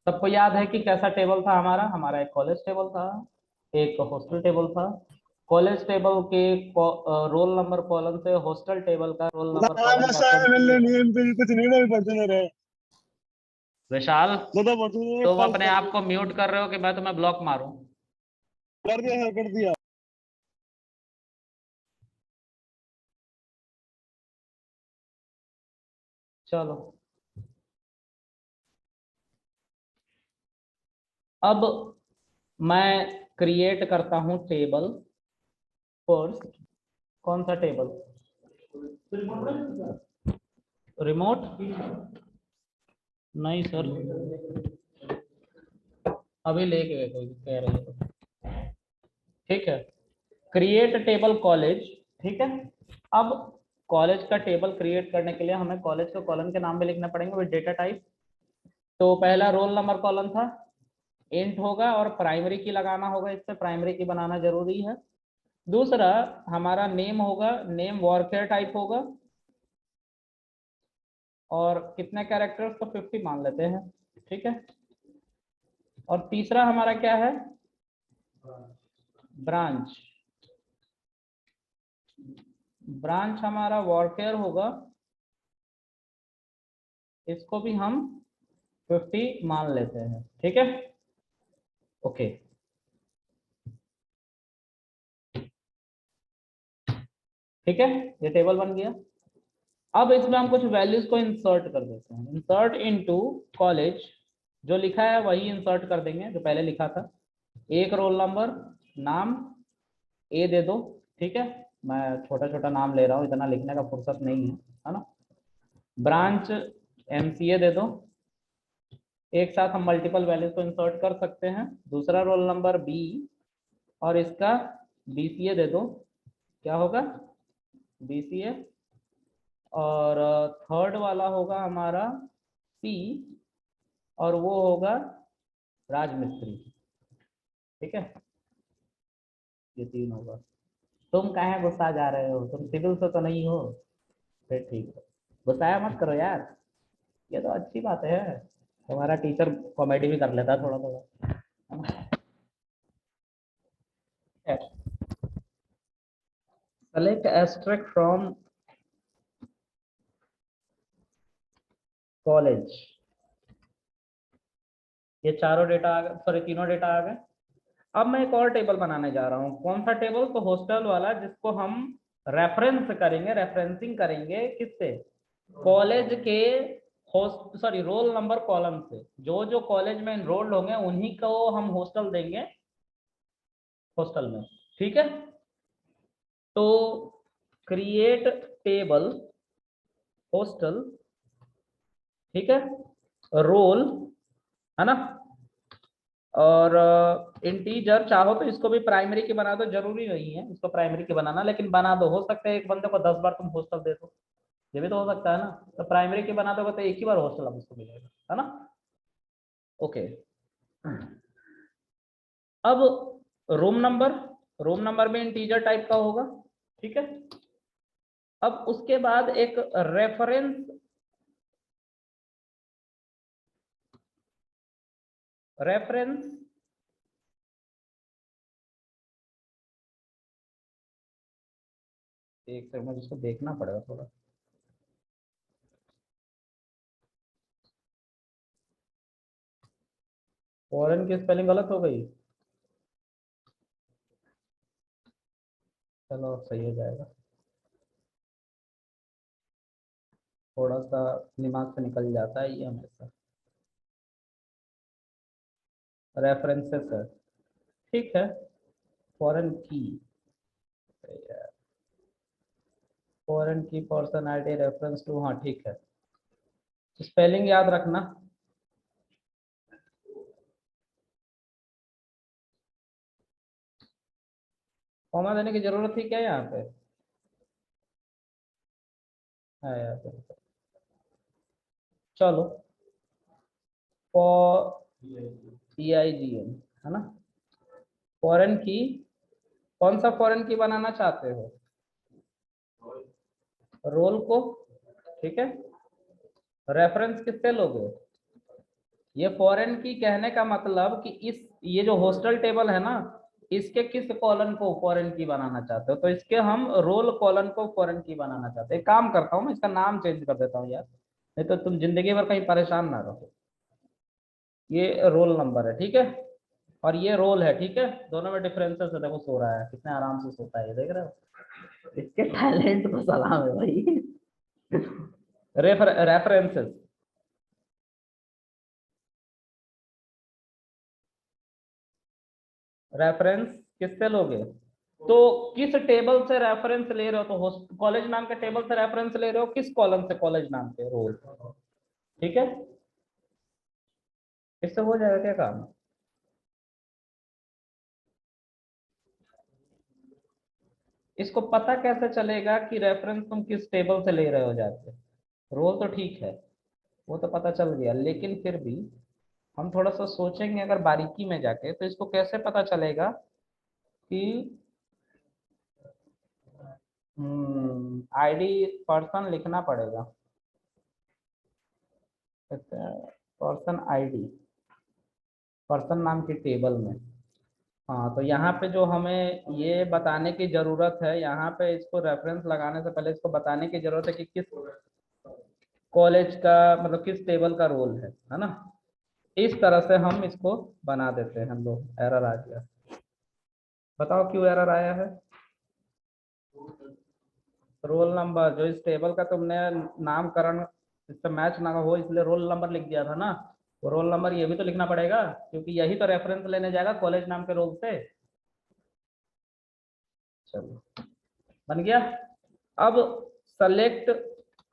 सबको याद है कि कैसा टेबल था हमारा? हमारा एक कॉलेज टेबल था, एक हॉस्टल टेबल था। कॉलेज टेबल के रोल नंबर कॉलम से हॉस्टल टेबल का रोल नंबर कॉलम कैसे मिलने निकलेगा? नहीं कुछ नहीं मैं पढ़ते रहे। विशाल, दादा पढ़ते तुम कल अपने आप को म्यूट कर रहे हो कि मैं तुम्हें ब्लॉक मारूं? कर दिया है, कर दिया। चलो, अब मैं क्रिएट करता हूं टेबल। फर्स्ट, कौन सा टेबल? रिमोट? नहीं सर, अभी लेके गए कोई कह रहे हो तो। ठीक है, क्रिएट टेबल कॉलेज। ठीक है, अब कॉलेज का टेबल क्रिएट करने के लिए हमें कॉलेज के कॉलम के नाम भी लिखने पड़ेंगे विद डेटा टाइप। तो पहला रोल नंबर कॉलम था, इंट होगा और प्राइमरी की लगाना होगा, इस पे प्राइमरी की बनाना जरूरी है। दूसरा हमारा नेम होगा, नेम वॉरफेयर टाइप होगा, और कितने कैरेक्टर्स? तो 50 मान लेते हैं। ठीक है, और तीसरा हमारा क्या है? ब्रांच। ब्रांच हमारा वॉरफेयर होगा, इसको भी हम 50 मान लेते हैं। ठीक है, ओके। ठीक है, ये टेबल बन गया। अब इसमें हम कुछ वैल्यूज को इंसर्ट कर देते हैं। इंसर्ट इनटू कॉलेज, जो लिखा है वही इंसर्ट कर देंगे जो पहले लिखा था। एक रोल नंबर, नाम ए दे दो। ठीक है, मैं छोटा छोटा नाम ले रहा हूँ, इतना लिखने का फुर्सत नहीं है ना। ब्रांच एमसीए दे दो। एक साथ हम मल्टीपल वैल्यूज को इंसर्ट कर सकते हैं। दूसरा रोल नंबर बी, और इसका बीसीए दे दो। क्या होगा? बीसीए। और थर्ड वाला होगा हमारा सी, और वो होगा राजमिस्त्री। ठीक है, ये तीन होगा। तुम कहाँ गुस्सा जा रहे हो? तुम सिविल से तो नहीं हो? फिर ठीक है, गुस्साया मत करो यार, ये तो अच्छी बात है। हमारा टीचर कॉमेडी भी कर लेता है थोड़ा थोड़ा। Select asterisk from college. ये चारों डेटा आ गए, सॉरी तीनों डेटा आ गए। अब मैं एक और टेबल बनाने जा रहा हूँ। कौन सा टेबल? तो हॉस्टल वाला, जिसको हम रेफरेंस करेंगे, रेफरेंसिंग करेंगे किससे? कॉलेज के host sorry roll number column से। जो जो कॉलेज में एनरोल्ड होंगे उन्हीं को हम हॉस्टल देंगे, हॉस्टल में। ठीक है, तो क्रिएट टेबल हॉस्टल। ठीक है, रोल, है ना, और इंटीजर। चाहो तो इसको भी प्राइमरी की बना दो, जरूरी नहीं है इसको प्राइमरी की बनाना, लेकिन बना दो। हो सकता है एक बंदे को 10 बार तुम हॉस्टल दे दो, ये भी तो हो सकता है ना। तो प्राइमरी की बना दोगे तो एक ही बार हॉस्टल अब उसको मिलेगा, है ना। ओके, अब रूम नंबर, रूम नंबर में इंटीजर टाइप का होगा। ठीक है, अब उसके बाद एक रेफरेंस, रेफरेंस एक सेकंड मुझे इसको देखना पड़ेगा थोड़ा। फॉरेन की स्पेलिंग गलत हो गई, चलो अब सही हो जाएगा। थोड़ा सा दिमाग से निकल जाता है ये हमेशा। रेफरेंसेस है, ठीक है। फॉरेन की, फॉरेन की पर्सन आईडी रेफरेंस टू, हाँ ठीक है। स्पेलिंग याद रखना। कॉमा देने की जरूरत थी क्या यहाँ पे? है यार, चलो। PIGN, है ना। फॉरेन की, कौन सा फॉरेन की बनाना चाहते हो? रोल को। ठीक है, रेफरेंस किससे लोगे? ये फॉरेन की कहने का मतलब कि ये जो हॉस्टल टेबल है ना, इसके किस कॉलम को फॉरेन की बनाना चाहते हो, तो इसके हम रोल कॉलम को फॉरेन की बनाना चाहते हैं। एक काम करता हूँ मैं, इसका नाम चेंज कर देता हूँ यार, नहीं तो तुम जिंदगी भर कहीं परेशान ना रहो। ये रोल नंबर है, ठीक है, और ये रोल है, ठीक है, दोनों में डिफरेंसेस है। देखो सो रहा है, कितने आराम से सोता है, ये देख रहे हो, इसके टैलेंट को सलाम है भाई। रेफरेंसेस, रेफरेंस किससे लोगे, तो किस टेबल से रेफरेंस ले रहे हो, तो कॉलेज नाम के टेबल से रेफरेंस ले रहे हो, किस कॉलम से, कॉलेज नाम के रोल, ठीक है, इससे हो जाएगा क्या काम। इसको पता कैसे चलेगा कि रेफरेंस तुम किस टेबल से ले रहे हो जाके, रोल तो ठीक है, वो तो पता चल गया, लेकिन फिर भी हम थोड़ा सा सोचेंगे अगर बारीकी में जाके, तो इसको कैसे पता चलेगा कि आईडी पर्सन लिखना पड़ेगा, पर्सन आईडी, पर्सन नाम की टेबल में। हाँ, तो यहाँ पे जो हमें ये बताने की जरूरत है, यहाँ पे इसको रेफरेंस लगाने से पहले इसको बताने की जरूरत है कि किस कॉलेज का, मतलब किस टेबल का रोल है ना। इस तरह से हम इसको बना देते हैं हम लोग। एरर आ गया, बताओ क्यों एरर आया है। रोल नंबर जो इस टेबल का तुमने नामकरण इससे मैच ना हो, इसलिए रोल नंबर लिख दिया था ना, वो रोल नंबर ये भी तो लिखना पड़ेगा, क्योंकि यही तो रेफरेंस लेने जाएगा कॉलेज नाम के रोल से। चलो, बन गया। अब सेलेक्ट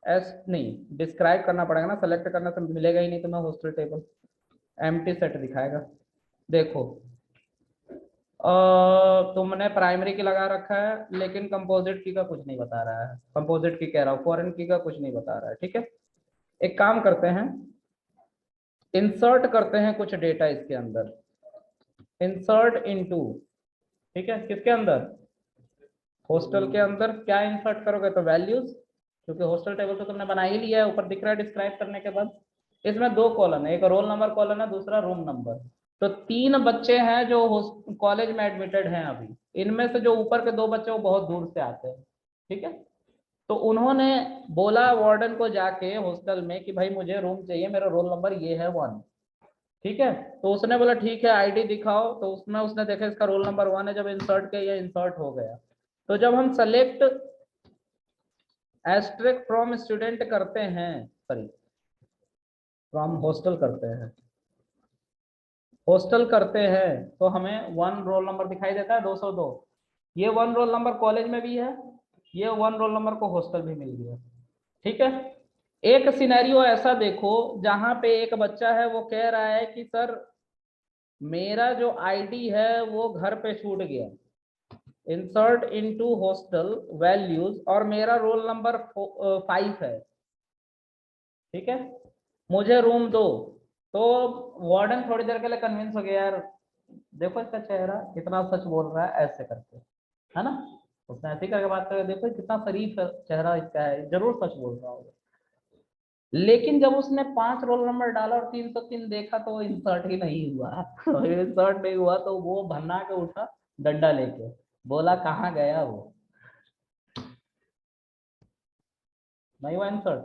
एस नहीं, डिस्क्राइब करना पड़ेगा ना, सेलेक्ट करने से मिलेगा ही नहीं तुम्हें हॉस्टल टेबल, एम्प्टी सेट दिखाएगा। देखो, तुमने प्राइमरी की लगा रखा है, लेकिन कंपोजिट की का कुछ नहीं बता रहा है, कंपोजिट की कह रहा हूँ, फॉरेन की का कुछ नहीं बता रहा है, ठीक है। एक काम करते हैं, इंसर्ट करते हैं कुछ डेटा इसके अंदर, इंसर्ट इनटू, ठीक है, किसके अंदर, हॉस्टल के अंदर। क्या इंसर्ट करोगे, तो वैल्यूज, क्योंकि हॉस्टल टेबल तो तुमने बना ही लिया है, ऊपर दिख रहा है डिस्क्राइब करने के बाद। इसमें दो कॉलम है, एक रोल नंबर कॉलम है, दूसरा रूम नंबर। तो 3 बच्चे हैं जो कॉलेज में एडमिटेड हैं अभी, इनमें से जो ऊपर के 2 बच्चे वो बहुत दूर से आते हैं, ठीक है। तो उन्होंने बोला वार्डन को जाके हॉस्टल में कि भाई मुझे रूम चाहिए, मेरा रोल नंबर ये है 1, ठीक है। तो उसने बोला ठीक है आईडी दिखाओ, तो उसमें उसने देखा इसका रोल नंबर 1 है, जब इंसर्ट किया इंसर्ट हो गया। तो जब हम सेलेक्ट एस्ट्रिक फ्रॉम स्टूडेंट करते हैं, सॉरी फ्रॉम हॉस्टल करते हैं, हॉस्टल करते हैं, तो हमें 1 रोल नंबर दिखाई देता है 202। ये 1 रोल नंबर कॉलेज में भी है, ये 1 रोल नंबर को हॉस्टल भी मिल गया, ठीक है। एक सिनेरियो ऐसा देखो जहां पे एक बच्चा है, वो कह रहा है कि सर मेरा जो आईडी है वो घर पे छूट गया, इंसर्ट इनटू हॉस्टल वैल्यूज, और मेरा रोल नंबर 5 है, ठीक है, मुझे रूम दो। तो वार्डन थोड़ी देर के लिए कन्विंस हो गया, यार देखो इसका चेहरा कितना सच बोल रहा है, ऐसे करके, है ना। उसने ऐसे ही करके बात कर, देखो कितना शरीफ चेहरा इसका है, जरूर सच बोल रहा होगा। लेकिन जब उसने 5 रोल नंबर डाला और 303 देखा, तो इंसर्ट ही नहीं हुआ। इंसर्ट नहीं हुआ, तो वो भन्ना के उठा डंडा लेके, बोला कहाँ गया वो, नहीं हुआ इंसर्ट,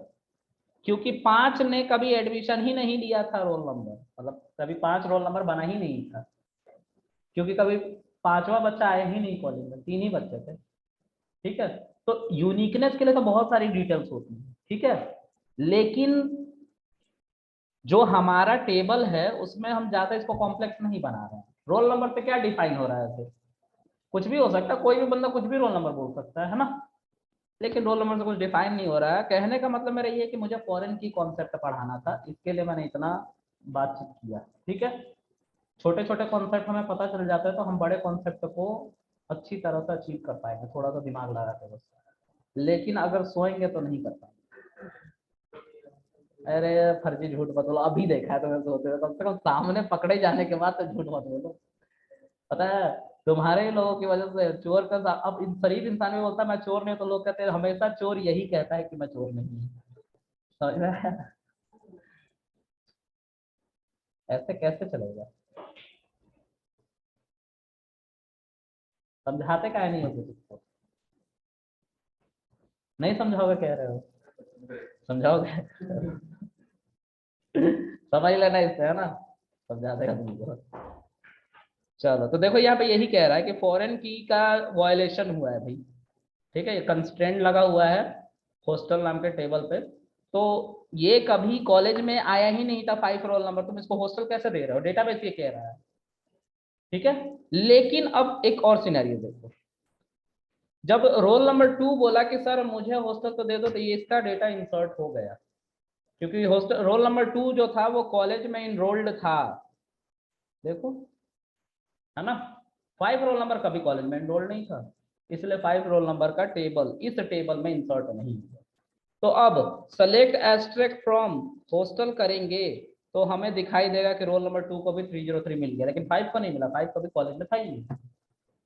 क्योंकि 5 ने कभी एडमिशन ही नहीं लिया था रोल नंबर, मतलब कभी 5 रोल नंबर बना ही नहीं था, क्योंकि कभी 5वां बच्चा आया ही नहीं कॉलेज में, 3 ही बच्चे थे, ठीक है। तो यूनिकनेस के लिए तो बहुत सारी डिटेल्स होती हैं, ठीक है, लेकिन जो हमारा टेबल है उसमें हम ज्यादा इसको कॉम्प्लेक्स नहीं बना रहे हैं। रोल नंबर पे क्या डिफाइन हो रहा है, ऐसे कुछ भी हो सकता है, कोई भी बंदा कुछ भी रोल नंबर बोल सकता है ना, लेकिन रोल नंबर से कुछ डिफाइन नहीं हो रहा है। कहने का मतलब मेरा ये है कि मुझे फॉरेन की कॉन्सेप्ट पढ़ाना था, इसके लिए मैंने इतना बातचीत किया, ठीक है। छोटे छोटे कॉन्सेप्ट हमें पता चल जाता है, तो हम बड़े कॉन्सेप्ट को अच्छी तरह से अचीव कर पाएंगे, थोड़ा सा दिमाग लगा के बस, लेकिन अगर सोएंगे तो नहीं कर पाएंगे। अरे फर्जी झूठ मत बोलो, अभी देखा है तुम्हें सोते हुए, कम से कम सामने पकड़े जाने के बाद तो झूठ मत बोलो। पता है, तुम्हारे ही लोगों की वजह से चोर का अब शरीफ इंसान भी बोलता है मैं चोर नहीं हूं, तो लोग कहते हैं हमेशा चोर यही कहता है कि मैं चोर नहीं हूं, समझ में आया? ऐसे कैसे चलेगा? समझाते काहे नहीं हो किसी? नहीं समझाओगे कह रहे हो? समझाओगे? समझ लेना इससे, है ना, समझा देगा तुमको। चलो तो देखो यहाँ पे यही कह रहा है कि फॉरेन की का वायलेशन हुआ है भाई, ठीक है, ये कंस्ट्रेंट लगा हुआ है हॉस्टल नाम के टेबल पे। तो ये कभी कॉलेज में आया ही नहीं था 5 रोल नंबर, तुम इसको हॉस्टल कैसे दे रहे हो? डेटाबेस ये कह रहा है, ठीक है। लेकिन अब एक और सिनेरियो देखो, जब रोल नंबर 2 बोला कि सर मुझे हॉस्टल तो दे दो, तो ये इसका डेटा इंसर्ट हो गया, क्योंकि हॉस्टल रोल नंबर 2 जो था वो कॉलेज में इनरोल्ड था, देखो, है ना। 5 रोल नंबर कभी कॉलेज में इनरोल्ड नहीं था, इसलिए 5 रोल नंबर का टेबल इस टेबल में इंसर्ट नहीं हुआ। तो अब सेलेक्ट एस्ट्रिक्ट फ्रॉम हॉस्टल करेंगे तो हमें दिखाई देगा कि रोल नंबर 2 को भी 303 मिल गया, लेकिन 5 को नहीं मिला, 5 कभी कॉलेज में था ही नहीं।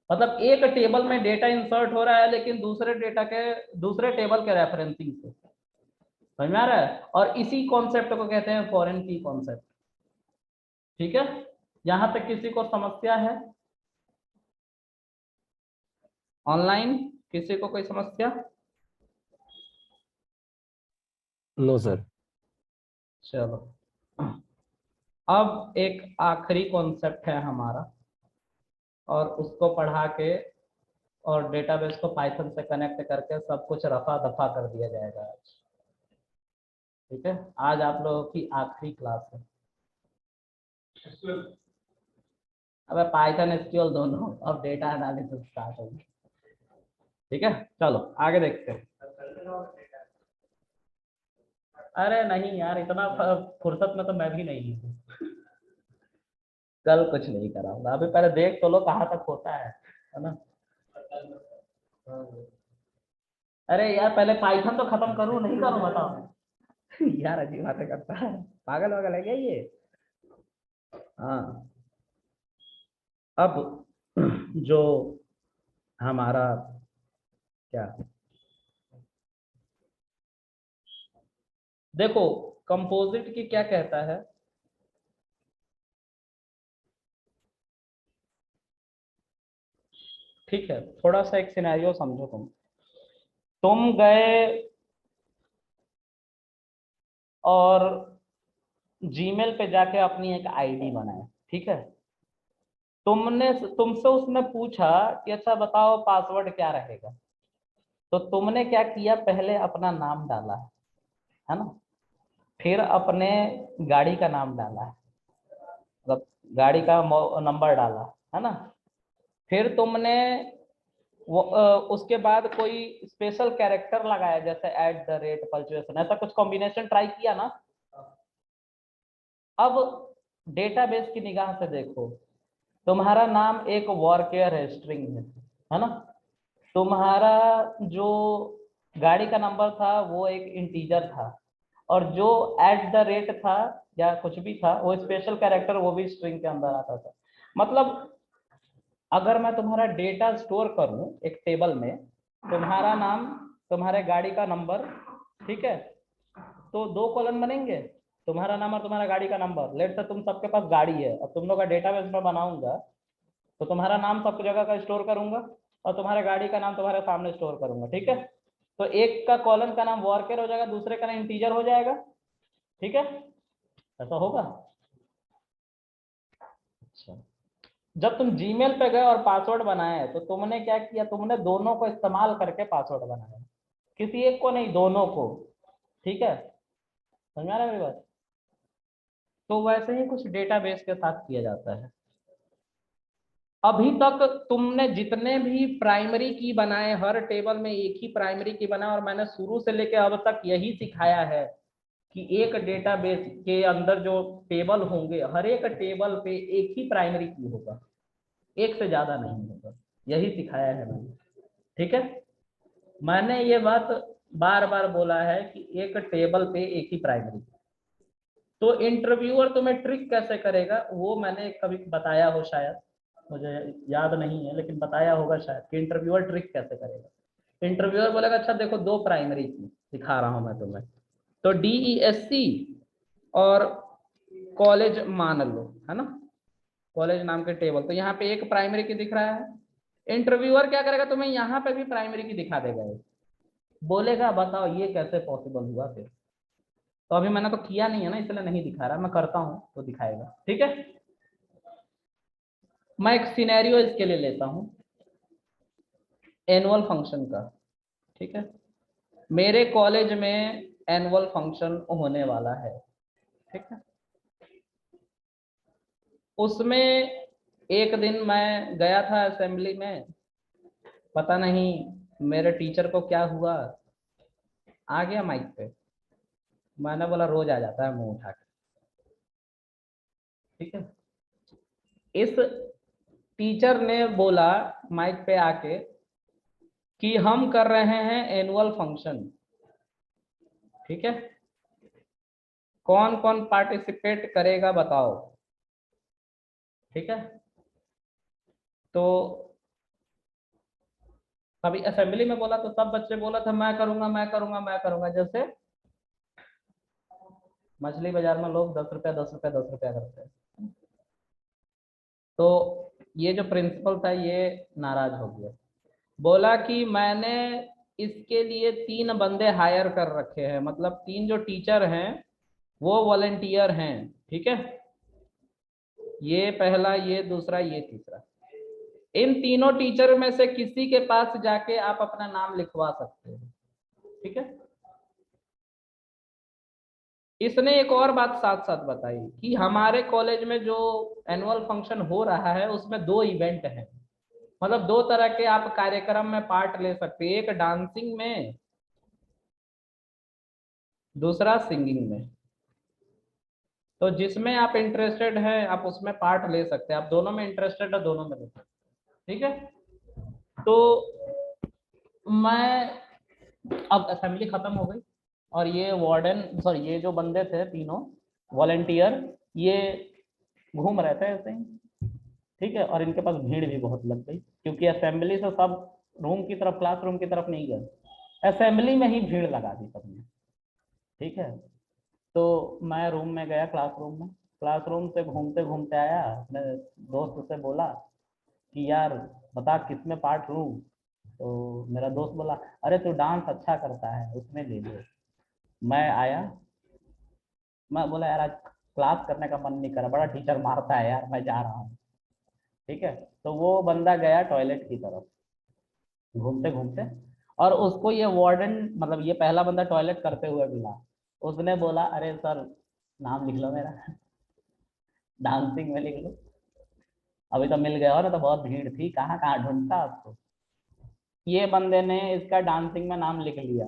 मतलब एक टेबल में डेटा इंसर्ट हो रहा है, लेकिन दूसरे डेटा के दूसरे टेबल के रेफरेंसिंग से, समझ में आ रहा है। और इसी कॉन्सेप्ट को कहते हैं फॉरेन की कॉन्सेप्ट, ठीक है। यहां तक किसी को समस्या है? ऑनलाइन किसी को कोई समस्या? No sir. चलो अब एक आखिरी कॉन्सेप्ट है हमारा, और उसको पढ़ा के और डेटाबेस को पाइथन से कनेक्ट करके सब कुछ रफा दफा कर दिया जाएगा आज, ठीक है। आज आप लोगों की आखिरी क्लास है। अब पाइथन एसक्यूएल दोनों, अब डेटा एनालिसिस स्टार्ट होगी, ठीक है। चलो आगे देखते हैं। अरे नहीं यार, इतना फुर्सत में तो मैं भी नहीं हूँ, कल कुछ नहीं कराऊंगा, अभी पहले देख तो लो कहाँ तक होता है ना। अरे यार पहले पाइथन तो खत्म करूँ, नहीं करूँ बताओ। यार अजीब बातें करता है, पागल वागल है क्या ये? हाँ, अब जो हमारा क्या, देखो कंपोजिट की क्या कहता है, ठीक है। थोड़ा सा एक सिनेरियो समझो, तुम गए और जीमेल पे जाके अपनी एक आईडी बनाए, ठीक है। तुमसे उसने पूछा कि अच्छा बताओ पासवर्ड क्या रहेगा, तो तुमने क्या किया, पहले अपना नाम डाला, है ना, फिर अपने गाड़ी का नाम डाला, मतलब गाड़ी का नंबर डाला, है ना। फिर तुमने उसके बाद कोई स्पेशल कैरेक्टर लगाया, जैसे @ पंक्चुएशन, ऐसा कुछ कॉम्बिनेशन ट्राई किया ना। अब डेटाबेस की निगाह से देखो, तुम्हारा नाम एक वॉरकेयर है, स्ट्रिंग है ना। तुम्हारा जो गाड़ी का नंबर था वो एक इंटीजर था, और जो @ था या कुछ भी था वो स्पेशल कैरेक्टर, वो भी स्ट्रिंग के अंदर आता था। मतलब अगर मैं तुम्हारा डेटा स्टोर करूं एक टेबल में, तुम्हारा नाम, तुम्हारे गाड़ी का नंबर, ठीक है, तो 2 कॉलम बनेंगे, तुम्हारा नाम और तुम्हारा गाड़ी का नंबर। लेट से तुम सबके पास गाड़ी है, अब तुम लोग का डेटाबेस में बनाऊंगा तो तुम्हारा नाम सब जगह का स्टोर करूंगा और तुम्हारे गाड़ी का नाम तुम्हारे सामने स्टोर करूंगा, ठीक है। तो एक का कॉलम का नाम वॉरकेर हो जाएगा, दूसरे का नाम इंटीजर हो जाएगा, ठीक है, ऐसा होगा। अच्छा, जब तुम जीमेल पे गए और पासवर्ड बनाए तो तुमने क्या किया, तुमने दोनों को इस्तेमाल करके पासवर्ड बनाया, किसी एक को नहीं, दोनों को, ठीक है, समझ में आ रहा है मेरी बात। तो वैसे ही कुछ डेटाबेस के साथ किया जाता है। अभी तक तुमने जितने भी प्राइमरी की बनाए, हर टेबल में एक ही प्राइमरी की बनाए, और मैंने शुरू से लेकर अब तक यही सिखाया है कि एक डेटाबेस के अंदर जो टेबल होंगे, हर एक टेबल पे एक ही प्राइमरी की होगा, एक से ज्यादा नहीं होगा, यही सिखाया है मैंने, ठीक है। मैंने ये बात बार बार बोला है कि एक टेबल पे एक ही प्राइमरी। तो इंटरव्यूअर तुम्हें ट्रिक कैसे करेगा वो मैंने कभी बताया हो शायद, मुझे याद नहीं है, लेकिन बताया होगा शायद कि इंटरव्यूअर ट्रिक कैसे करेगा। इंटरव्यूअर बोलेगा अच्छा देखो 2 प्राइमरी की दिखा रहा हूं मैं तुम्हें, तो DESC और कॉलेज मान लो, है ना, कॉलेज नाम के टेबल। तो यहाँ पे एक प्राइमरी की दिख रहा है, इंटरव्यूअर क्या करेगा, तुम्हें यहाँ पे भी प्राइमरी की दिखा देगा, बोलेगा बताओ ये कैसे पॉसिबल हुआ फिर। तो अभी मैंने तो किया नहीं है ना, इसलिए नहीं दिखा रहा, मैं करता हूँ तो दिखाएगा। ठीक है, मैं एक सिनेरियो इसके लिए लेता हूँ एनुअल फंक्शन का। ठीक है, मेरे कॉलेज में एनुअल फंक्शन होने वाला है। ठीक है, उसमें एक दिन मैं गया था असेंबली में, पता नहीं मेरे टीचर को क्या हुआ, आ गया माइक पे, मैंने बोला रोज आ जाता है मुंह उठा के। ठीक है, इस टीचर ने बोला माइक पे आके कि हम कर रहे हैं एनुअल फंक्शन। ठीक है, कौन कौन पार्टिसिपेट करेगा बताओ। ठीक है, तो अभी असेंबली में बोला तो सब बच्चे बोला था मैं करूंगा मैं करूंगा मैं करूंगा, जैसे मछली बाजार में लोग 10 रुपया 10 रुपया 10 रुपया करते हैं। तो ये जो प्रिंसिपल था ये नाराज हो गया, बोला कि मैंने इसके लिए 3 बंदे हायर कर रखे हैं, मतलब 3 जो टीचर हैं वो वॉलंटियर हैं। ठीक है, ये पहला, ये दूसरा, ये तीसरा, इन तीनों टीचर में से किसी के पास जाके आप अपना नाम लिखवा सकते हैं। ठीक है, इसने एक और बात साथ साथ बताई कि हमारे कॉलेज में जो एनुअल फंक्शन हो रहा है उसमें 2 इवेंट हैं, मतलब 2 तरह के आप कार्यक्रम में पार्ट ले सकते हैं, एक डांसिंग में, दूसरा सिंगिंग में। तो जिसमें आप इंटरेस्टेड हैं आप उसमें पार्ट ले सकते हैं, आप दोनों में इंटरेस्टेड है दोनों में ले सकते हैं। ठीक है, तो मैं, अब असेंबली खत्म हो गई और ये वार्डन, सॉरी ये जो बंदे थे तीनों वॉलंटियर, ये घूम रहे थे ऐसे ही। ठीक है, और इनके पास भीड़ भी बहुत लग गई क्योंकि असेंबली से सब रूम की तरफ, क्लासरूम की तरफ नहीं गए, असेंबली में ही भीड़ लगा दी सबने। ठीक है, तो मैं रूम में गया, क्लासरूम से घूमते घूमते आया, अपने दोस्त से बोला कि यार बता किस में पार्ट लूँ। तो मेरा दोस्त बोला अरे तू डांस अच्छा करता है उसमें ले ले। मैं आया, मैं बोला यार आज क्लास करने का मन नहीं कर रहा, बड़ा टीचर मारता है यार, मैं जा रहा हूँ। ठीक है, तो वो बंदा गया टॉयलेट की तरफ घूमते घूमते, और उसको ये वार्डन, मतलब ये पहला बंदा टॉयलेट करते हुए मिला, उसने बोला अरे सर नाम लिख लो मेरा डांसिंग में लिख लो। अभी तो मिल गया हो ना, तो बहुत भीड़ थी, कहाँ कहाँ ढूंढता आपको। ये बंदे ने इसका डांसिंग में नाम लिख लिया,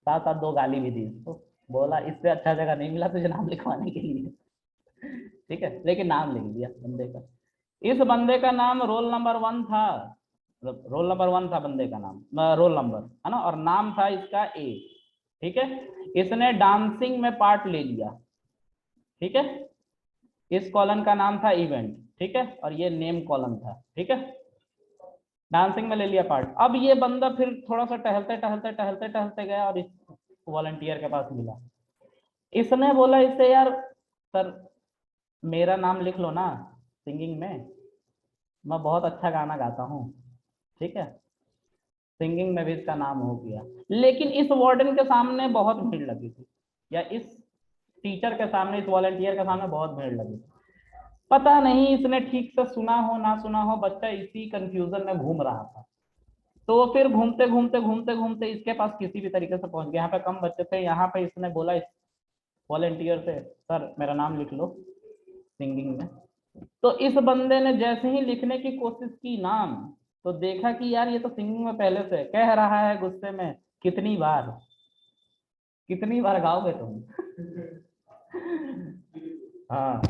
साथ साथ 2 गाली भी दी इसको, बोला इससे अच्छा जगह नहीं मिला तुझे नाम लिखवाने के लिए। ठीक है, लेकिन नाम लिख दिया बंदे का। इस बंदे का नाम रोल नंबर 1 था, रोल नंबर 1 था बंदे का नाम, रोल नंबर, है ना, और नाम था इसका ए। ठीक है, इसने डांसिंग में पार्ट ले लिया। ठीक है, इस कॉलम का नाम था इवेंट। ठीक है, और ये नेम कॉलम था। ठीक है, डांसिंग में ले लिया पार्ट। अब ये बंदा फिर थोड़ा सा टहलते टहलते टहलते टहलते गया और इस वॉलंटियर के पास मिला, इसने बोला इससे यार सर मेरा नाम लिख लो ना सिंगिंग में, मैं बहुत अच्छा गाना गाता हूँ। ठीक है, सिंगिंग में भी इसका नाम हो गया, लेकिन इस वार्डन के सामने बहुत भीड़ लगी थी, या इस टीचर के सामने, इस वॉलंटियर के सामने बहुत भीड़ लगी थी। पता नहीं इसने ठीक से सुना हो ना सुना हो, बच्चा इसी कंफ्यूजन में घूम रहा था। तो वो फिर घूमते घूमते घूमते घूमते इसके पास किसी भी तरीके से पहुंच गया। यहाँ पे कम बच्चे थे, यहाँ पे इसने बोला इस वॉलंटियर से सर मेरा नाम लिख लो सिंगिंग में। तो इस बंदे ने जैसे ही लिखने की कोशिश की नाम, तो देखा कि यार ये तो सिंगिंग में पहले से कह रहा है गुस्से में, कितनी बार कितनी बार गाओगे तुम। हाँ,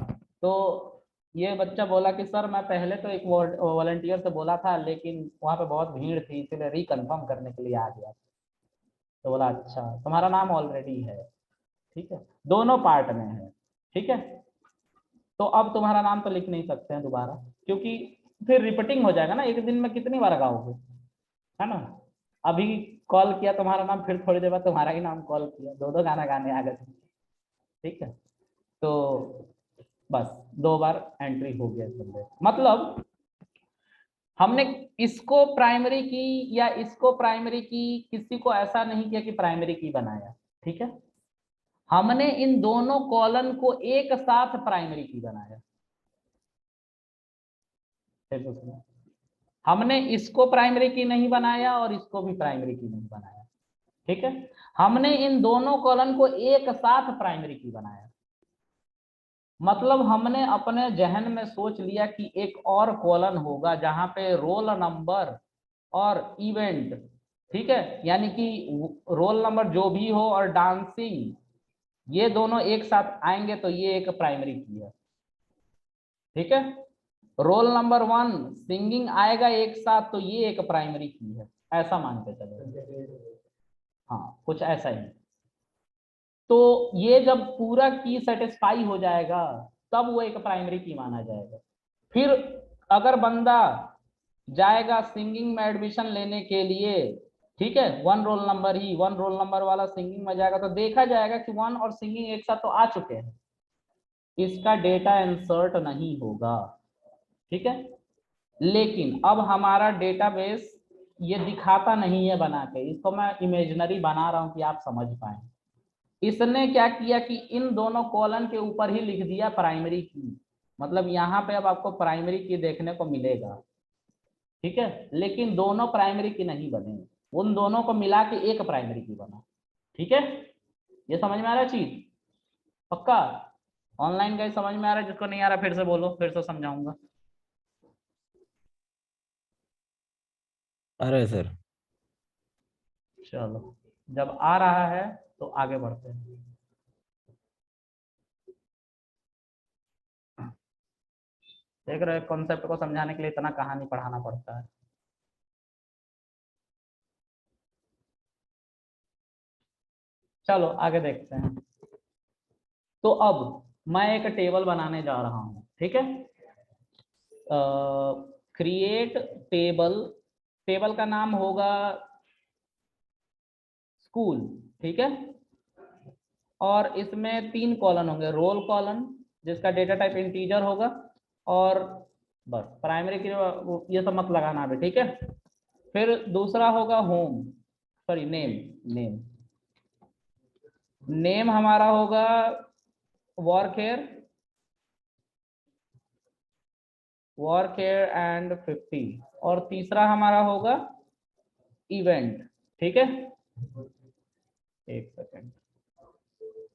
तो ये बच्चा बोला कि सर मैं पहले तो एक वॉलंटियर से बोला था लेकिन वहाँ पे बहुत भीड़ थी इसलिए रिकन्फर्म करने के लिए आ गया। तो बोला अच्छा तुम्हारा नाम ऑलरेडी है। ठीक है, दोनों पार्ट में है। ठीक है, तो अब तुम्हारा नाम तो लिख नहीं सकते हैं दोबारा, क्योंकि फिर रिपीटिंग हो जाएगा ना, एक दिन में कितनी बार गाओगे, है ना। अभी कॉल किया तुम्हारा नाम, फिर थोड़ी देर बाद तुम्हारा ही नाम कॉल किया, 2 गाना गाने आ गए। ठीक है, तो बस 2 बार एंट्री हो गया इस बंदे का। मतलब हमने इसको प्राइमरी की या इसको प्राइमरी की, किसी को ऐसा नहीं किया कि प्राइमरी की बनाया, ठीक है। हमने इन दोनों कॉलम को एक साथ प्राइमरी की बनाया। फिर तो सुनो, हमने इसको प्राइमरी की नहीं बनाया और इसको भी प्राइमरी की नहीं बनाया, ठीक है। हमने इन दोनों कॉलम को एक साथ प्राइमरी की बनाया। मतलब हमने अपने जहन में सोच लिया कि एक और कॉलम होगा जहां पे रोल नंबर और इवेंट, ठीक है, यानी कि रोल नंबर जो भी हो और डांसिंग, ये दोनों एक साथ आएंगे तो ये एक प्राइमरी की है, ठीक है। रोल नंबर 1 सिंगिंग आएगा एक साथ तो ये एक प्राइमरी की है, ऐसा मान के चलो। हाँ, कुछ ऐसा ही। तो ये जब पूरा की सेटिस्फाई हो जाएगा तब वो एक प्राइमरी की माना जाएगा। फिर अगर बंदा जाएगा सिंगिंग में एडमिशन लेने के लिए, ठीक है, 1 रोल नंबर वाला सिंगिंग में जाएगा तो देखा जाएगा कि 1 और सिंगिंग एक साथ तो आ चुके हैं, इसका डेटा इंसर्ट नहीं होगा, ठीक है। लेकिन अब हमारा डेटाबेस ये दिखाता नहीं है बना के, इसको मैं इमेजिनरी बना रहा हूं कि आप समझ पाए। इसने क्या किया कि इन दोनों कॉलम के ऊपर ही लिख दिया प्राइमरी की, मतलब यहाँ पे अब आपको प्राइमरी की देखने को मिलेगा, ठीक है। लेकिन दोनों प्राइमरी की नहीं बने, उन दोनों को मिला के एक प्राइमरी की बना, ठीक है। ये समझ में आ रहा है चीज? पक्का? ऑनलाइन का समझ में आ रहा है? जिसको नहीं आ रहा फिर से बोलो, फिर से समझाऊंगा। आ रहा है सर। चलो, जब आ रहा है तो आगे बढ़ते हैं। देख रहे हो, कॉन्सेप्ट को समझाने के लिए इतना कहानी पढ़ाना पड़ता है। चलो आगे देखते हैं। तो अब मैं एक टेबल बनाने जा रहा हूं, ठीक है। क्रिएट टेबल, टेबल का नाम होगा स्कूल, ठीक है। और इसमें 3 कॉलम होंगे, रोल कॉलम जिसका डेटा टाइप इंटीजर होगा, और बस प्राइमरी की ये सब मत लगाना अभी, ठीक है। फिर दूसरा होगा home, sorry name, name name हमारा होगा वॉरकेयर, वॉरकेयर एंड 50, और तीसरा हमारा होगा इवेंट, ठीक है। एक सेकेंड,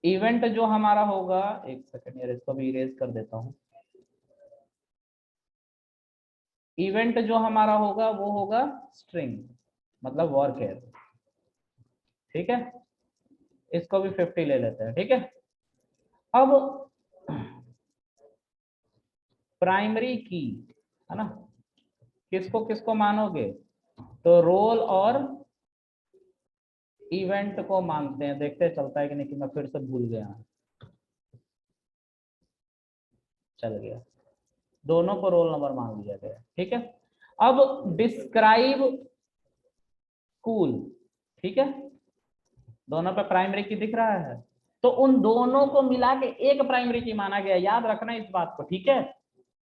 इवेंट जो हमारा होगा, एक सेकेंड यार इसको भी इरेज कर देता हूँ। इवेंट जो हमारा होगा वो होगा स्ट्रिंग, मतलब वॉरकेयर, ठीक है। इसको भी 50 ले लेते हैं, ठीक है। अब प्राइमरी की है ना, किसको किसको मानोगे? तो रोल और इवेंट को मानते हैं, देखते चलता है कि नहीं, कि मैं फिर से भूल गया, चल गया। दोनों को रोल नंबर मान लिया गया, ठीक है। अब डिस्क्राइब स्कूल, ठीक है, दोनों पे प्राइमरी की दिख रहा है, तो उन दोनों को मिला के एक प्राइमरी की माना गया, याद रखना इस बात को, ठीक है।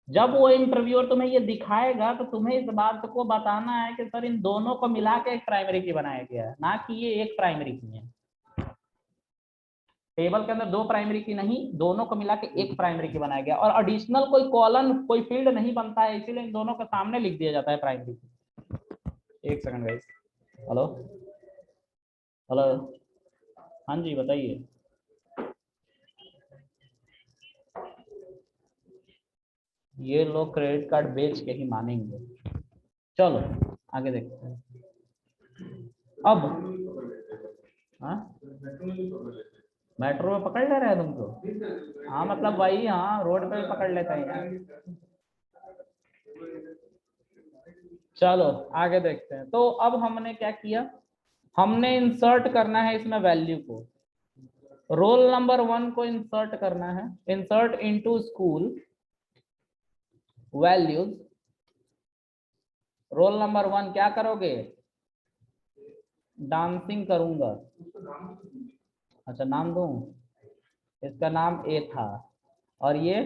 जब वो इंटरव्यूअर तुम्हें ये दिखाएगा तो तुम्हें इस बात को बताना है कि सर इन दोनों को मिला के एक प्राइमरी की बनाया गया है, ना कि ये एक प्राइमरी की है। टेबल के अंदर 2 प्राइमरी की नहीं, दोनों को मिला के एक प्राइमरी की बनाया गया, और एडिशनल कोई कॉलम कोई फील्ड नहीं बनता है, इसीलिए इन दोनों के सामने लिख दिया जाता है प्राइमरी की। एक सेकंड गाइस, हेलो हेलो, हाँ जी बताइए। ये लोग क्रेडिट कार्ड बेच के ही मानेंगे। चलो आगे देखते हैं। अब हाँ, मेट्रो में पकड़ ले रहे हैं तुमको? हाँ मतलब वही, हाँ रोड पे भी पकड़ लेते हैं यार। चलो आगे देखते हैं। तो अब हमने क्या किया, हमने इंसर्ट करना है इसमें वैल्यू को, रोल नंबर 1 को इंसर्ट करना है, insert into school values. Roll number 1 क्या करोगे? डांसिंग करूंगा। अच्छा नाम दूं, इसका नाम ए था, और ये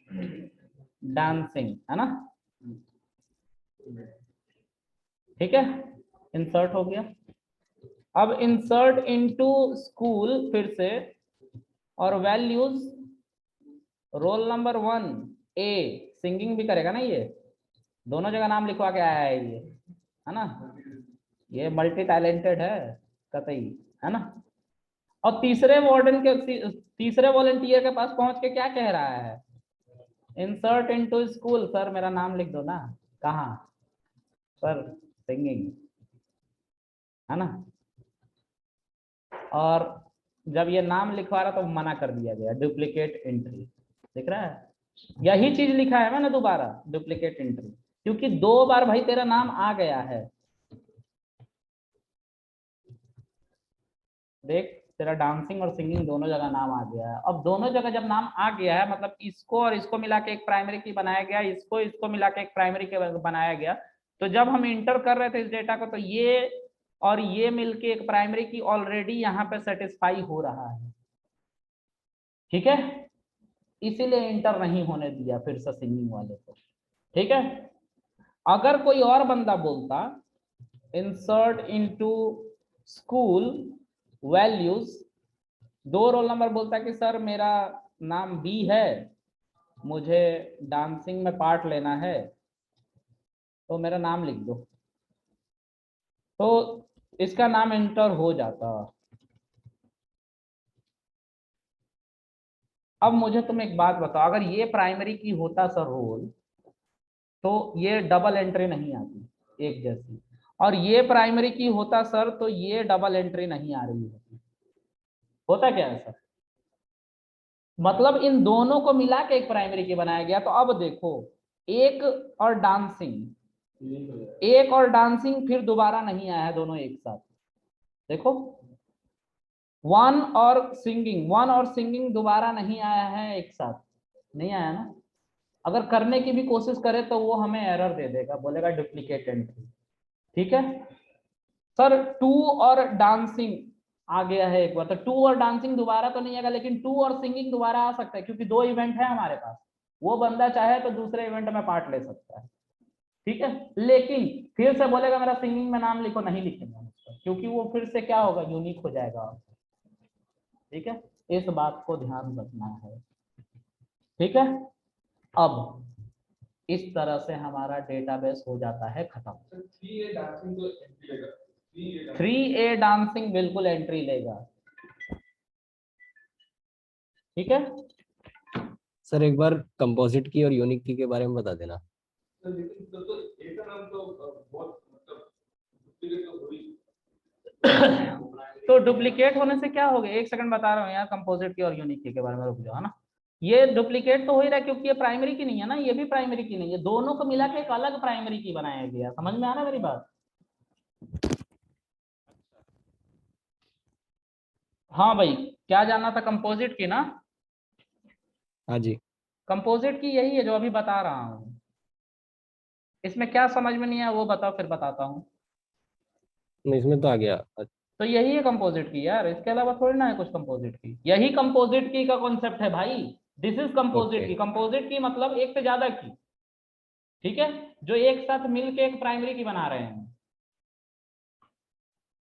डांसिंग, है ना? ठीक है, इंसर्ट हो गया। अब इंसर्ट इनटू स्कूल फिर से, और वैल्यूज रोल नंबर 1 ए, सिंगिंग भी करेगा ना, ये दोनों जगह नाम लिखवा के आया है ये, है ना? ये मल्टी टैलेंटेड है कतई, है ना? और तीसरे वार्डन के तीसरे वॉलंटियर के पास पहुंच के क्या कह रहा है? इंसर्ट इनटू स्कूल, सर मेरा नाम लिख दो ना। कहाँ? सर सिंगिंग, है ना? और जब ये नाम लिखवा रहा तो मना कर दिया गया, डुप्लीकेट एंट्री। दिख रहा है? यही चीज लिखा है मैंने दोबारा, डुप्लीकेट एंट्री, क्योंकि 2 बार भाई तेरा नाम आ गया है। देख, तेरा डांसिंग और सिंगिंग दोनों जगह नाम आ गया है। अब दोनों जगह जब नाम आ गया है, मतलब इसको और इसको मिला के एक प्राइमरी की बनाया गया, इसको मिला के एक प्राइमरी की बनाया गया। तो जब हम इंटर कर रहे थे इस डेटा को, तो ये और ये मिलके एक प्राइमरी की ऑलरेडी यहाँ पे सेटिस्फाई हो रहा है। ठीक है, इसीलिए इंटर नहीं होने दिया फिर से सिंगिंग वाले को। ठीक है, अगर कोई और बंदा बोलता insert into school values, 2 roll number, बोलता कि सर मेरा नाम बी है, मुझे डांसिंग में पार्ट लेना है, तो मेरा नाम लिख दो, तो इसका नाम एंटर हो जाता। अब मुझे तुम एक बात बताओ, अगर ये प्राइमरी की होता सर रोल, तो ये डबल एंट्री नहीं आती एक जैसी, और ये प्राइमरी की होता सर, तो ये डबल एंट्री नहीं आ रही होती। होता क्या है सर? मतलब इन दोनों को मिला के एक प्राइमरी की बनाया गया। तो अब देखो, एक और डांसिंग फिर दोबारा नहीं आया है, दोनों एक साथ। देखो, वन और सिंगिंग दोबारा नहीं आया है एक साथ, नहीं आया ना? अगर करने की भी कोशिश करे तो वो हमें एरर दे देगा, बोलेगा डुप्लीकेट एंट्री। ठीक है सर, 2 और डांसिंग आ गया है एक बार, तो 2 और डांसिंग दोबारा तो नहीं आएगा, लेकिन 2 और सिंगिंग दोबारा आ सकता है, क्योंकि 2 इवेंट है हमारे पास। वो बंदा चाहे तो दूसरे इवेंट में पार्ट ले सकता है। ठीक है, लेकिन फिर से बोलेगा मेरा सिंगिंग में नाम लिखो, नहीं लिखेंगे, क्योंकि वो फिर से क्या होगा, यूनिक हो जाएगा। ठीक है, इस बात को ध्यान रखना है। ठीक है, अब इस तरह से हमारा डेटाबेस हो जाता है खत्म। 3A डांसिंग बिल्कुल एंट्री लेगा। ठीक है सर एक बार कंपोजिट की और यूनिक की के बारे में बता देना। तो डुप्लीकेट होने से क्या हो गया, एक सेकंड बता रहा हूँ यार, कंपोजिट की और यूनिक की के बारे में रुक जाओ, है ना? ये डुप्लीकेट तो हो ही रहा है, क्योंकि ये प्राइमरी की नहीं है ना, ये भी प्राइमरी की नहीं है, दोनों को मिला के एक अलग प्राइमरी की बनाया गया। समझ में आ रहा है मेरी बात? हाँ भाई, क्या जानना था? कंपोजिट की ना? हाँ जी। कंपोजिट की यही है जो अभी बता रहा हूँ। इसमें क्या समझ में नहीं है वो बताओ, फिर बताता हूँ। नहीं, इसमें तो आ गया। तो यही है कंपोजिट की यार, इसके अलावा थोड़ी ना है कुछ कंपोजिट की। यही कंपोजिट की का कॉन्सेप्ट है भाई। This is composite okay. की। कंपोजिट की मतलब एक से ज्यादा की। ठीक है, जो एक साथ मिलके एक प्राइमरी की बना रहे हैं।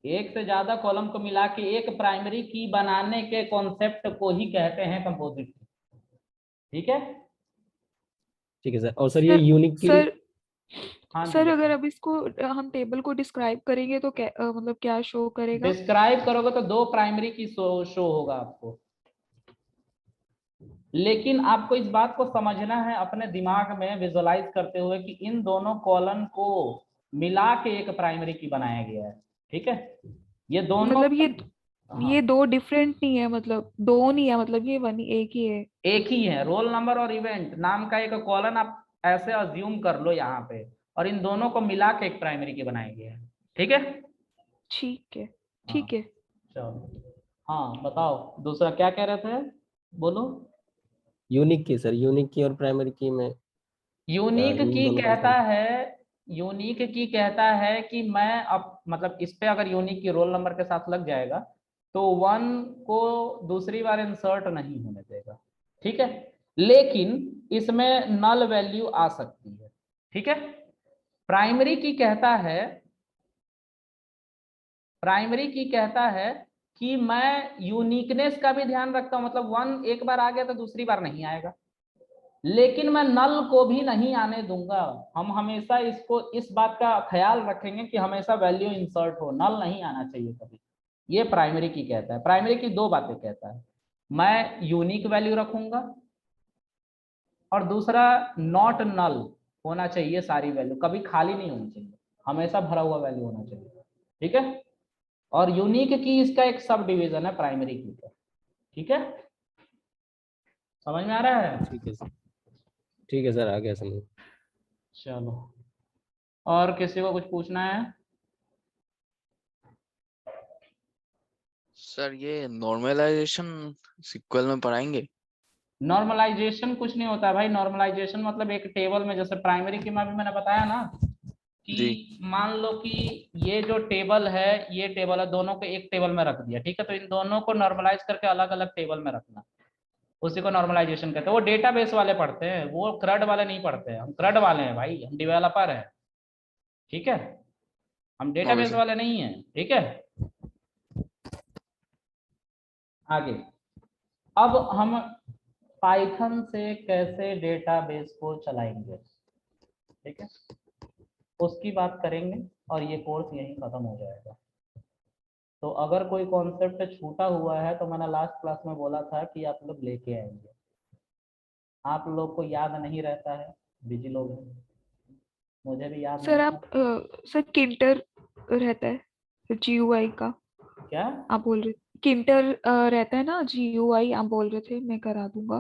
एक से ज्यादा कॉलम को मिला के एक प्राइमरी की बनाने के कॉन्सेप्ट को ही कहते हैं कंपोजिट की। ठीक है, ठीक है सर। और सर ये सर यूनिक की सर हाँ जी सर अगर बताओ। अब इसको हम टेबल को डिस्क्राइब करेंगे तो क्या मतलब क्या शो करेगा? डिस्क्राइब करोगे तो 2 प्राइमरी की शो होगा आपको, लेकिन आपको इस बात को समझना है अपने दिमाग में विजुअलाइज करते हुए कि इन दोनों कॉलम को मिला के एक प्राइमरी की बनाया गया है। ठीक है, ये दोनों, मतलब हाँ, ये दो डिफरेंट नहीं है, मतलब दो नहीं है, मतलब ये वन एक ही है। एक ही है। रोल नंबर और इवेंट नाम का एक कॉलम आप ऐसे अज्यूम कर लो यहाँ पे, और इन दोनों को मिला के एक प्राइमरी की बनाया गया है। ठीक है, ठीक है हाँ ठीक है। चलो, हाँ बताओ दूसरा क्या कह रहे थे, बोलो। यूनिक की सर, यूनिक की और प्राइमरी की में यूनिक रूल की दोनों कहता डिफरेंट। है, यूनिक की कहता है कि मैं अब मतलब इस पे अगर यूनिक की रोल नंबर के साथ लग जाएगा तो 1 को दूसरी बार इंसर्ट नहीं होने देगा। ठीक है, लेकिन इसमें नल वैल्यू आ सकती है। ठीक है, प्राइमरी की कहता है कि मैं यूनिकनेस का भी ध्यान रखता हूं, मतलब 1 एक बार आ गया तो दूसरी बार नहीं आएगा, लेकिन मैं नल को भी नहीं आने दूंगा। हम हमेशा इसको इस बात का ख्याल रखेंगे कि हमेशा वैल्यू इंसर्ट हो, नल नहीं आना चाहिए कभी। ये प्राइमरी की कहता है। प्राइमरी की दो बातें कहता है, मैं यूनिक वैल्यू रखूंगा और दूसरा नॉट नल होना चाहिए, सारी वैल्यू कभी खाली नहीं होनी चाहिए, हमेशा भरा हुआ वैल्यू होना चाहिए। ठीक है, और यूनिक की इसका एक सब डिवीजन है प्राइमरी की का। ठीक है, समझ में आ रहा है? ठीक है सर, आ गया समझ। चलो, और किसी को कुछ पूछना है? सर ये नॉर्मलाइजेशन सीक्वल में पढ़ाएंगे? नॉर्मलाइजेशन कुछ नहीं होता है भाई। नॉर्मलाइजेशन मतलब एक टेबल में, जैसे प्राइमरी की में भी मैंने बताया ना कि मान लो कि ये जो टेबल है, ये टेबल है, दोनों को एक टेबल में रख दिया। ठीक है, तो इन दोनों को नॉर्मलाइज करके अलग अलग टेबल में रखना, उसी को नॉर्मलाइजेशन कहते हैं। वो डेटाबेस वाले पढ़ते हैं, वो क्रड वाले नहीं पढ़ते हैं। हम क्रड वाले हैं भाई, हम डेवलपर हैं। ठीक है, हम डेटाबेस सर। वाले नहीं हैं। ठीक है, आगे अब हम पाइथन से कैसे डेटाबेस को चलाएंगे, ठीक है, उसकी बात करेंगे और ये कोर्स यहीं खत्म हो जाएगा। तो अगर कोई कॉन्सेप्ट छूटा हुआ है तो मैंने लास्ट क्लास में बोला था कि आप लोग लेके आएंगे। आप लोग को याद नहीं रहता है, बिजी लोग हैं, मुझे भी याद सर नहीं आप था। सर किंटर रहता है GUI का, क्या? आप बोल रहे किंटर रहता है ना GUI, आप बोल रहे थे, मैं करा दूंगा।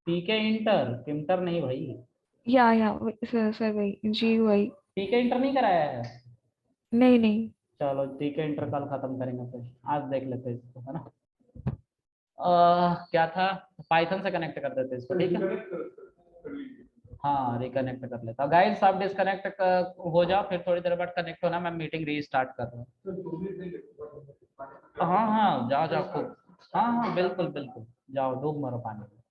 पीके इंटर, किंटर नहीं भाई। सर वही GUI। पीके इंटर नहीं कराया है? नहीं नहीं। चलो पीके इंटर कल खत्म करेंगे, फिर आज देख लेते हैं इसको, है ना। क्या था, पाइथन से कनेक्ट कर देते इसको। ठीक है, हाँ रिकनेक्ट कर लेता। गाइस सब डिस्कनेक्ट हो जाओ, फिर थोड़ी देर बाद कनेक्ट होना, मैं मीटिंग रीस्टार्ट कर रहा हूँ। हाँ हाँ जाओ जाओ खूब, हाँ हाँ बिल्कुल बिल्कुल, जाओ डूब मरो पानी में।